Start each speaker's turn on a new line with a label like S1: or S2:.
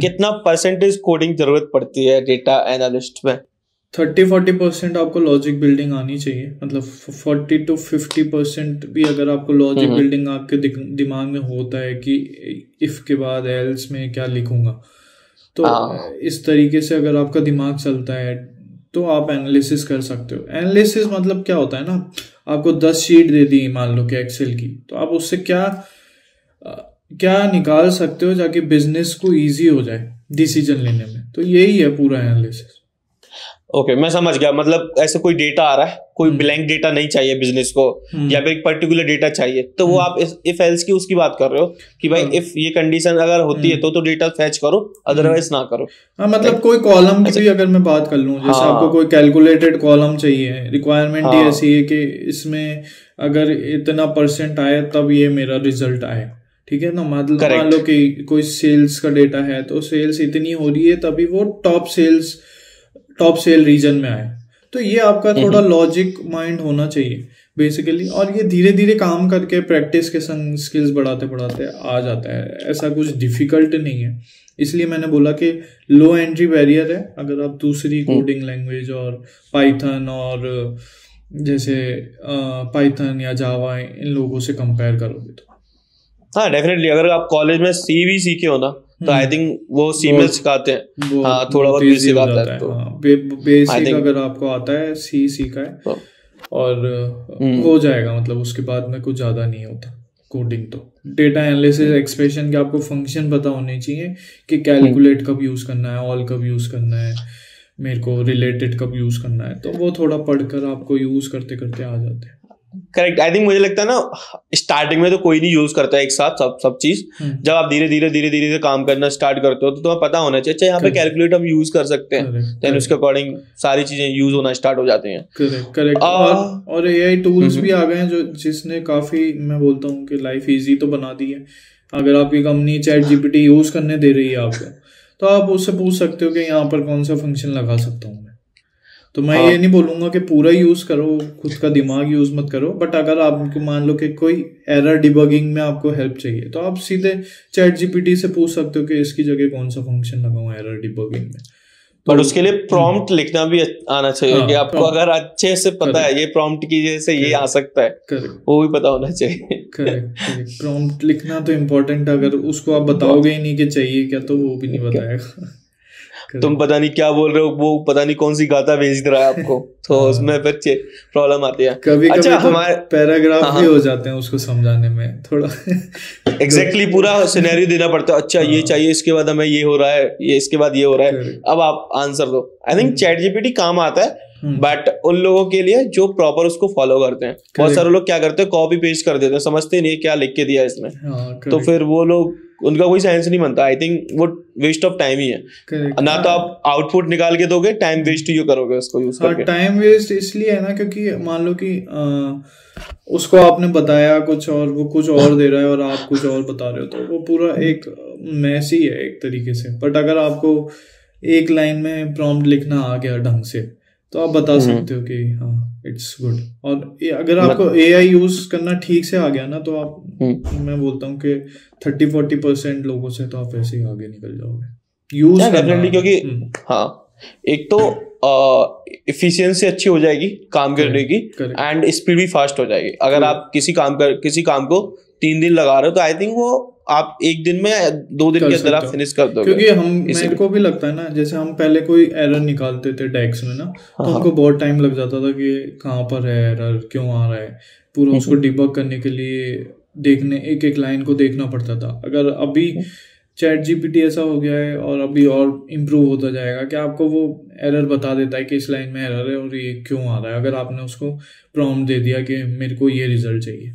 S1: कितना percentage coding जरूरत पड़ती है डेटा एनालिस्ट में?
S2: 30-40% आपको लॉजिक बिल्डिंग आनी चाहिए, मतलब 40-50% भी अगर आपको लॉजिक बिल्डिंग आपके दिमाग में होता है कि इफ के बाद एल्स में क्या लिखूंगा, तो इस तरीके से अगर आपका दिमाग चलता है तो आप एनालिसिस कर सकते हो। एनालिसिस मतलब क्या होता है ना, आपको 10 शीट दे दी मान लो कि एक्सेल की, तो आप उससे क्या निकाल सकते हो जाके बिजनेस को इजी हो जाए डिसीजन लेने में। तो यही है पूरा एनालिसिस।
S1: ओके, मैं समझ गया। मतलब ऐसे कोई डेटा आ रहा है, कोई ब्लैंक डेटा नहीं चाहिए बिजनेस को, या फिर एक पर्टिकुलर डेटा चाहिए, तो वो आप इफ एल्स की उसकी बात कर रहे हो कि भाई इफ ये कंडीशन अगर होती है तो डेटा फेच करो, अदरवाइज ना करो।
S2: हाँ, मतलब कोई कॉलम की भी अगर मैं बात कर लूँ, जैसे आपको कोई कैलकुलेटेड कॉलम चाहिए, रिक्वायरमेंट ही ऐसी है कि इसमें अगर इतना परसेंट आए तब ये मेरा रिजल्ट आए, ठीक है ना। मतलब मान लो कि कोई सेल्स का डेटा है, तो सेल्स इतनी हो रही है तभी वो टॉप सेल रीजन में आए। तो ये आपका थोड़ा लॉजिक माइंड होना चाहिए बेसिकली, और ये धीरे धीरे काम करके प्रैक्टिस के संग स्किल्स बढ़ाते बढ़ाते आ जाता है। ऐसा कुछ डिफिकल्ट नहीं है, इसलिए मैंने बोला कि लो एंट्री बैरियर है अगर आप दूसरी कोडिंग लैंग्वेज और पाइथन और जैसे पाइथन या जावा इन लोगों से कंपेयर करोगे तो।
S1: हाँ डेफिनेटली, अगर आप कॉलेज में सी भी सीखे हो ना तो आई थिंक वो सी में सिखाते हैं। हाँ, थोड़ा बहुत बेसिक आता है तो
S2: बेसिक अगर आपको आता है, सी सीखा है और हो जाएगा। मतलब उसके बाद में कुछ ज्यादा नहीं होता कोडिंग। तो डेटा एनालिसिस एक्सप्रेशन के आपको फंक्शन पता होने चाहिए कि कैलकुलेट कब यूज करना है, ऑल कब यूज करना है, मेरे को रिलेटेड कब यूज करना है, तो वो थोड़ा पढ़कर आपको यूज करते करते आ जाते हैं।
S1: करेक्ट। आई थिंक मुझे लगता है ना, स्टार्टिंग में तो कोई नहीं यूज करता है एक साथ सब चीज। जब आप धीरे धीरे काम करना स्टार्ट करते हो तो तुम्हें पता होना चाहिए, अच्छा यहाँ पे कैलकुलेट हम यूज कर सकते हैं, देन उसके अकॉर्डिंग सारी चीजें यूज होना स्टार्ट हो जाती हैं।
S2: करेक्ट। और एआई टूल्स भी आ गए हैं जो जिसने काफी, मैं बोलता हूँ कि लाइफ इजी तो बना दी है। अगर आपकी कंपनी चैट जीपीटी यूज करने दे रही है आपको, तो आप उससे पूछ सकते हो कि यहाँ पर कौन सा फंक्शन लगा सकता हूँ। तो मैं ये नहीं बोलूंगा कि पूरा यूज करो, खुद का दिमाग यूज मत करो, बट अगर आपको मान लो कि कोई एरर डिबगिंग में आपको हेल्प चाहिए तो आप सीधे चैट जीपीटी से पूछ सकते हो कि इसकी जगह कौन सा फंक्शन लगाऊं एरर डिबगिंग में।
S1: तो बट उसके लिए प्रॉम्प्ट लिखना भी आना चाहिए कि आपको अगर अच्छे से पता है ये प्रॉम्प्ट की वजह से ये आ सकता है, वो भी पता होना चाहिए।
S2: करेक्ट। प्रॉम्प्ट लिखना तो इम्पोर्टेंट है। अगर उसको आप बताओगे ही नहीं कि चाहिए क्या, तो वो भी नहीं बताएगा।
S1: तुम पता नहीं क्या बोल रहे हो, वो पता नहीं कौन सी गाता भेज रहा है आपको, तो उसमें बच्चे प्रॉब्लम आती है।
S2: कभी अच्छा, कभी तो हमारे पैराग्राफ भी हो जाते हैं उसको समझाने में थोड़ा।
S1: एग्जैक्टली पूरा सिनेरियो देना पड़ता है। अच्छा ये चाहिए, इसके बाद हमें ये हो रहा है, ये इसके बाद ये हो रहा है, अब आप आंसर दो। आई थिंक चैट जीपीटी काम आता है, बट उन लोगों के लिए जो प्रॉपर उसको फॉलो करते हैं। बहुत सारे लोग क्या करते हैं, कॉपी पेस्ट कर देते हैं, समझते नहीं क्या लिख के दिया इसमें, तो फिर वो लोग, उनका कोई सेंस नहीं बनता। आई थिंक वो वेस्ट ऑफ टाइम ही है। ना तो आप आउटपुट निकाल के दोगे, टाइम वेस्ट ही करोगे उसको यूज करके।
S2: टाइम वेस्ट इसलिए है ना क्योंकि मान लो कि उसको आपने बताया कुछ और, वो कुछ और दे रहा है और आप कुछ और बता रहे हो, तो वो पूरा एक मैस ही है एक तरीके से। बट अगर आपको एक लाइन में प्रॉम्प्ट लिखना आ गया ढंग से, तो आप बता सकते हो कि हाँ इट्स गुड। और अगर आपको एआई यूज करना ठीक से आ गया ना, तो आप मैं बोलता हूँ कि 30-40% लोगों से तो आप ऐसे ही आगे निकल जाओगे यूज
S1: डेफिनेटली। क्योंकि हाँ, एक तो एफिशिएंसी अच्छी हो जाएगी काम करने की, एंड स्पीड भी फास्ट हो जाएगी। अगर आप किसी काम को 3 दिन लगा रहे हो, तो आई थिंक वो आप 1 दिन में 2 दिन के अंदर आप फिनिश कर दोगे।
S2: क्योंकि मेरे को भी लगता है ना, जैसे हम पहले कोई एरर निकालते थे डेक्स में ना, तो हमको बहुत टाइम लग जाता था कि कहाँ पर है एरर, क्यों आ रहा है, पूरा उसको डिबग करने के लिए देखने एक एक लाइन को देखना पड़ता था। अगर अभी चैट जीपीटी ऐसा हो गया है और अभी और इम्प्रूव होता जाएगा कि आपको वो एरर बता देता है कि इस लाइन में एरर है और ये क्यों आ रहा है, अगर आपने उसको प्रॉम्प्ट दे दिया कि मेरे को ये रिजल्ट चाहिए।